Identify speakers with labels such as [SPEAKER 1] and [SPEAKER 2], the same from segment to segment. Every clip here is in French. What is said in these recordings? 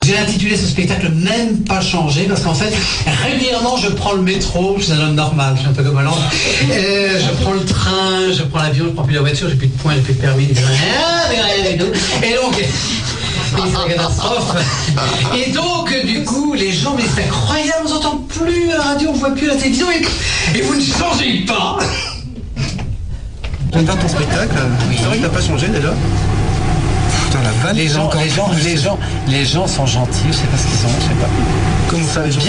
[SPEAKER 1] J'ai intitulé ce spectacle Même pas changé parce qu'en fait, régulièrement, je prends le métro, je suis un homme normal, je suis un peu comme un lance. Je prends le train, je prends l'avion, je prends plus la voiture, j'ai plus de points, j'ai plus de permis, et donc, c'est la catastrophe. Et donc, du coup, les gens, mais c'est incroyable, on n'entend plus la radio, on ne voit plus la télévision, et vous ne changez pas.
[SPEAKER 2] J'aime bien ton spectacle, oui. C'est vrai que t'as pas changé déjà. Putain, la vanne,
[SPEAKER 3] les gens sont gentils, je sais pas ce qu'ils sont, je sais pas.
[SPEAKER 2] Comment ça,
[SPEAKER 3] ils sont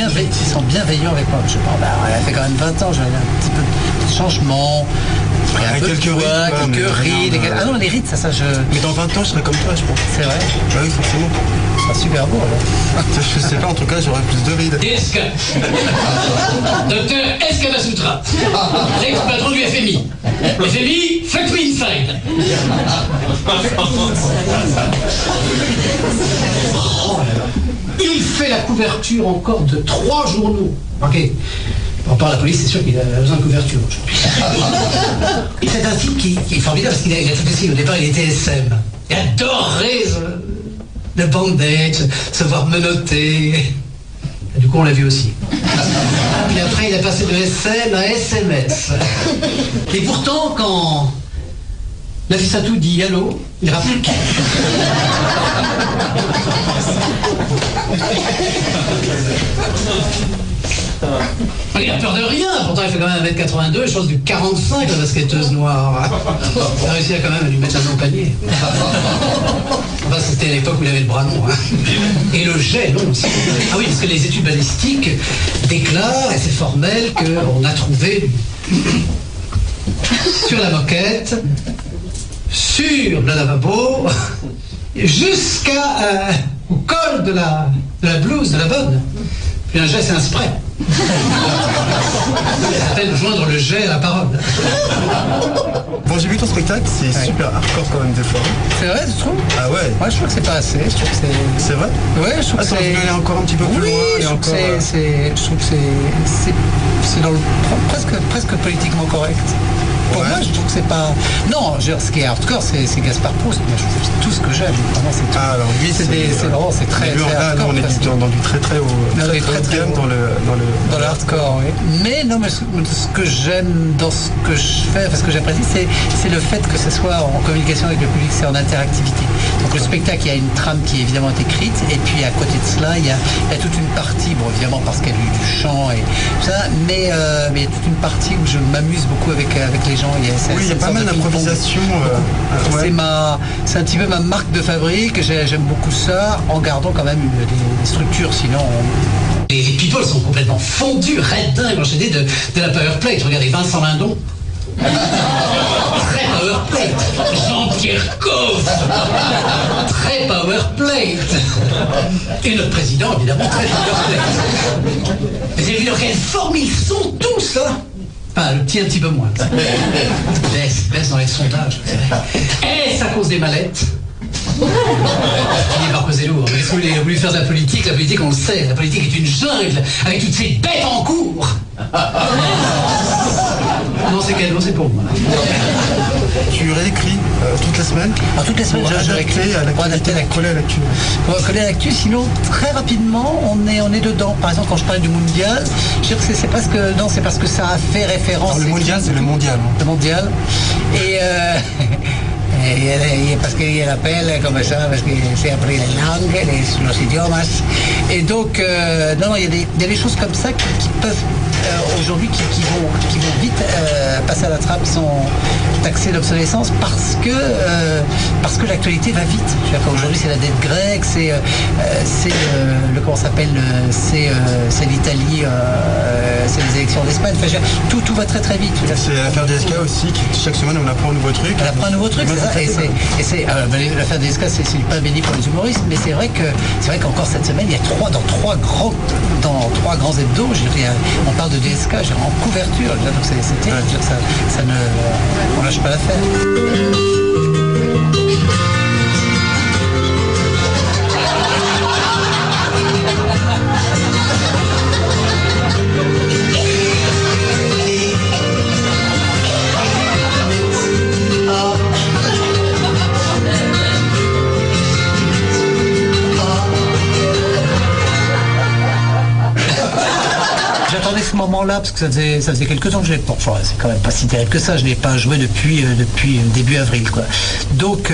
[SPEAKER 3] bienveillants avec moi. Je sais pas, ça fait quand même 20 ans, j'ai un petit peu de changement. Il y a un peu
[SPEAKER 2] quelques
[SPEAKER 3] rides. Ah non, les rides, ça je...
[SPEAKER 2] Mais dans 20 ans, je serai comme toi, je pense.
[SPEAKER 3] C'est vrai?
[SPEAKER 2] Bah oui, forcément.
[SPEAKER 3] C'est super beau, alors.
[SPEAKER 2] Je sais pas, en tout cas, j'aurai plus de rides.
[SPEAKER 1] DSK. Docteur S.K. Basutra. Ex-patron du FMI. FMI, fuck me inside. Il fait la couverture encore de 3 journaux. Ok. On parle de la police, c'est sûr qu'il a besoin de couverture aujourd'hui. Et c'est un type qui est formidable parce qu'il a tout essayé. Au départ, il était SM. Il adorait le bandage, se voir menotter. Et du coup, on l'a vu aussi. Puis après, il a passé de SM à SMS. Et pourtant, quand Nafissatou dit allô, il rapplique. Il a peur de rien, pourtant il fait quand même 1m82, chose du 45, la basketteuse noire. Il a réussi à quand même à lui mettre un long panier. Enfin, c'était à l'époque où il avait le bras long. Hein. Et le jet long aussi. Ah oui, parce que les études balistiques déclarent, et c'est formel, qu'on a trouvé sur la moquette, sur le lavabo, jusqu'à au col de la blouse de la bonne. Puis un jet, c'est un spray. Ça s'appelle joindre le jet à la parole.
[SPEAKER 2] Bon, j'ai vu ton spectacle, c'est super hardcore quand même des fois.
[SPEAKER 3] C'est vrai, tu trouves?
[SPEAKER 2] Ah ouais.
[SPEAKER 3] Moi, je trouve que c'est pas assez. Je trouve que c'est...
[SPEAKER 2] C'est vrai?
[SPEAKER 3] Ouais, je trouve que c'est...
[SPEAKER 2] aller encore un petit peu plus loin.
[SPEAKER 3] Oui, je trouve que c'est dans le presque politiquement correct. Pour moi, je trouve que c'est pas... Non, ce qui est hardcore, c'est Gaspard Proust. Mais je trouve que c'est tout ce que j'aime. Vraiment, c'est tout.
[SPEAKER 2] Ah, alors oui,
[SPEAKER 3] c'est vraiment, c'est très hardcore.
[SPEAKER 2] On est dans du très haut gamme dans le
[SPEAKER 3] hardcore, oui. Mais non, mais ce que j'aime dans ce que je fais, parce que j'apprécie, c'est le fait que ce soit en communication avec le public, c'est en interactivité. Donc le spectacle, il y a une trame qui est évidemment écrite, et puis à côté de cela, il y a toute une partie, bon évidemment parce qu'il y a du chant et tout ça, mais il y a toute une partie où je m'amuse beaucoup avec les gens.
[SPEAKER 2] Il y a pas mal d'improvisation.
[SPEAKER 3] C'est un petit peu ma marque de fabrique, j'aime beaucoup ça, en gardant quand même des structures, sinon...
[SPEAKER 1] Les people sont complètement fondus, redins, enchaînés de la powerplay. Regardez Vincent Lindon. Très powerplate. Jean-Pierre Coff. Très powerplate. Et notre président, évidemment, très powerplate. Vous avez vu dans quelle forme ils sont tous, là? Enfin, le petit un petit peu moins. Baisse dans les sondages. Est-ce à cause des mallettes? Fini par peser lourd. Mais si vous voulez faire de la politique on le sait, la politique est une jungle avec toutes ces bêtes en cours. Non, c'est cadeau, c'est pour moi.
[SPEAKER 2] Tu réécris toute la semaine?
[SPEAKER 3] Toute la semaine, je réécris pour adapter à l'actu. Pour coller à l'actu, sinon très rapidement, on est dedans. Par exemple, quand je parlais du mondial, je veux dire que c'est parce que ça a fait référence.
[SPEAKER 2] Alors, le mondial, c'est le mondial.
[SPEAKER 3] Le mondial. Et parce qu'il appelle comme ça, parce que c'est appris les langues, les idiomas. Et donc, il y a des choses comme ça qui peuvent aujourd'hui qui vont vite passer à la trappe, qui sont taxés d'obsolescence parce que l'actualité va vite. Aujourd'hui, c'est la dette grecque, c'est l'Italie, c'est les élections d'Espagne. Enfin, tout va très très vite.
[SPEAKER 2] C'est l'affaire DSK aussi, chaque semaine on apprend un nouveau truc.
[SPEAKER 3] On apprend un nouveau truc, c'est ça. L'affaire DSK, c'est pas béni pour les humoristes, mais c'est vrai qu'encore cette semaine, il y a dans trois grands hebdos, on parle de DSK en couverture, donc c'est terrible, on lâche pas l'affaire. j'attendais ce moment-là parce que ça faisait quelques temps que je l'ai pas. Enfin, c'est quand même pas si terrible que ça. Je l'ai pas joué depuis début avril, quoi. Donc,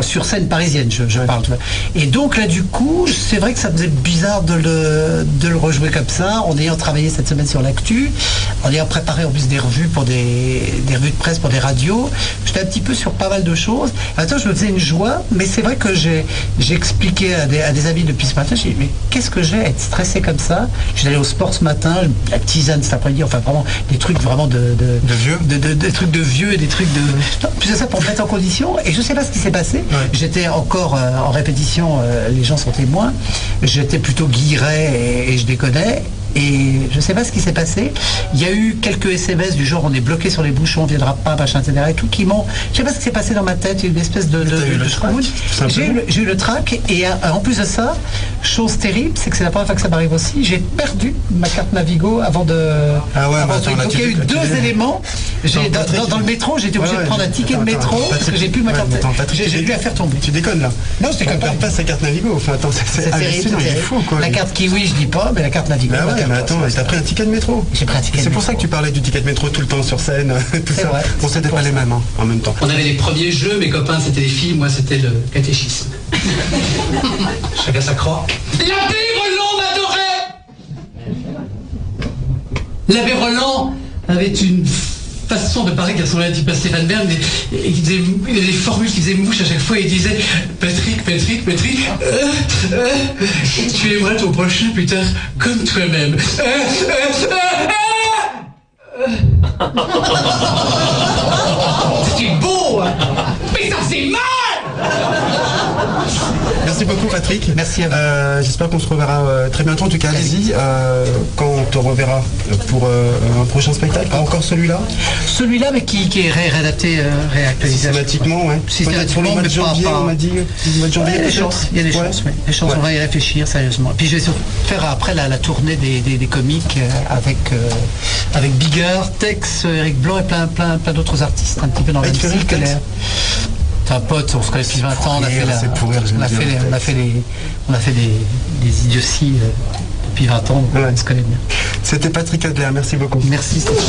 [SPEAKER 3] sur scène parisienne, je parle. Tu vois. Et donc là, du coup, c'est vrai que ça faisait bizarre de le rejouer comme ça, en ayant travaillé cette semaine sur l'actu, en ayant préparé en plus des revues pour des revues de presse pour des radios. J'étais un petit peu sur pas mal de choses. Attends, je me faisais une joie, mais c'est vrai que j'ai expliqué à des amis depuis ce matin. J'ai dit, mais qu'est-ce que j'ai à être stressé comme ça? Je suis allé au sport ce matin, la tisane cet après-midi, enfin vraiment des trucs vraiment de
[SPEAKER 2] vieux,
[SPEAKER 3] des trucs de vieux et des trucs de. Non, plus de ça pour me mettre en condition. Et je sais pas ce qui s'est passé.
[SPEAKER 2] Ouais.
[SPEAKER 3] J'étais encore en répétition, les gens sont témoins. J'étais plutôt guilleret et je déconnais. Et je ne sais pas ce qui s'est passé. Il y a eu quelques SMS du genre on est bloqué sur les bouchons, on ne viendra pas, machin, etc. Et tout qui m'ont. Je ne sais pas ce qui s'est passé dans ma tête. Il y a eu une espèce de j'ai eu le trac. Et en plus de ça, chose terrible, c'est que c'est la première fois que ça m'arrive aussi. J'ai perdu ma carte Navigo avant de.
[SPEAKER 2] Ah ouais,
[SPEAKER 3] donc il y a eu deux éléments. Dans le métro, j'étais obligé de prendre un ticket de métro parce que j'ai plus ma carte. J'ai plus à faire tomber.
[SPEAKER 2] Tu déconnes là?
[SPEAKER 3] Non, je déconne
[SPEAKER 2] pas. Pas sa carte Navigo. Enfin, attends, c'est hallucinant. Il est fou, quoi.
[SPEAKER 3] La carte Kiwi, je dis pas, mais la carte Navigo.
[SPEAKER 2] Mais attends, t'as pris un ticket de métro.
[SPEAKER 3] J'ai pris un ticket de métro.
[SPEAKER 2] C'est pour ça que tu parlais du ticket de métro tout le temps sur scène, tout ça. Bon, c'était pas les mêmes en même temps.
[SPEAKER 1] On avait les premiers jeux, mes copains c'était les filles, moi c'était le catéchisme. Chacun sa croix. L'abbé Roland m'adorait. L'abbé Roland avait une façon de parler qui ressemblait un petit peu à Stéphane Bern, et il avait des formules qui faisaient mouche à chaque fois, et il disait Patrick, tu aimeras ton prochain putain comme toi-même. C'est beau, hein. Mais ça c'est mal.
[SPEAKER 2] Merci beaucoup Patrick.
[SPEAKER 3] Merci à vous.
[SPEAKER 2] J'espère qu'on se reverra très bientôt. En tout cas, allez-y quand on te reverra pour un prochain spectacle. Pas encore celui-là.
[SPEAKER 3] Celui-là, mais qui est réadapté, réactualisé.
[SPEAKER 2] Systématiquement, ouais. Pour le mois de janvier, on m'a dit. Le mois de janvier,
[SPEAKER 3] il y a des chances. Il y a des chances. Les chances, on va y réfléchir sérieusement. Puis je vais faire après la tournée des comiques avec Bigard, Tex, Eric Blanc et plein d'autres artistes, un petit peu dans le même style que l'air. C'est un pote, on se connaît depuis 20 ans, on a fait des idioties depuis 20 ans, on se connaît bien.
[SPEAKER 2] C'était Patrick Adler, merci beaucoup.
[SPEAKER 3] Merci Stéphane.